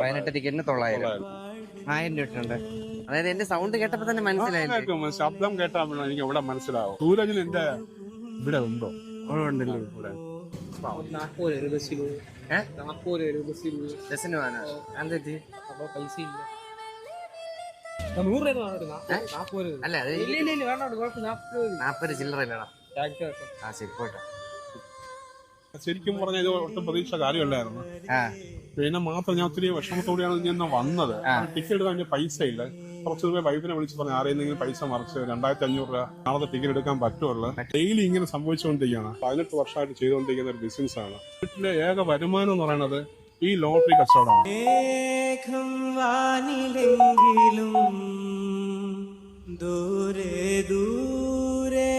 18 ടിക്കറ്റിന് 900. 1000 രൂപ ഉണ്ട്. അതായത് എന്റെ സൗണ്ട് കേട്ടപ്പോ തന്നെ മനസ്സിലായി. ശബ്ദം കേട്ടാൽ എനിക്ക് ഇവിടെ മനസ്സിലാവും. സൂരജിന് എന്റെ ഇവിടെ ഉണ്ടോ? ഉണ്ടല്ലോ. ബസ്സിന് പോകാനാ? എന്തെറ്റി? അല്ല അത് 40 ചില്ലറ ഇല്ലടാ. ആ ശരി പോട്ടെ. ശരിക്കും പറഞ്ഞാൽ ഇത് ഒട്ടും പ്രതീക്ഷ കാര്യമല്ലായിരുന്നു. പിന്നെ മാത്രം ഞാൻ ഒത്തിരി വിഷമത്തോടെയാണ് ഞാൻ വന്നത്. ടിക്കറ്റ് എടുക്കാൻ എന്റെ പൈസ ഇല്ല. കുറച്ച് രൂപ വൈഫിനെ വിളിച്ച് പറഞ്ഞു ആരെയെങ്കിലും പൈസ മറിച്ച് 2500 രൂപ നാളത്തെ ടിക്കറ്റ് എടുക്കാൻ പറ്റുമല്ലോ. ഡെയിലി ഇങ്ങനെ സംഭവിച്ചുകൊണ്ടിരിക്കുകയാണ്. 18 വർഷമായിട്ട് ചെയ്തുകൊണ്ടിരിക്കുന്ന ഒരു ബിസിനസ് ആണ്. വീട്ടിലെ ഏക വരുമാനം എന്ന് പറയുന്നത് ഈ ലോട്ടറി കച്ചവടമാണ്. ദൂരെ ദൂരെ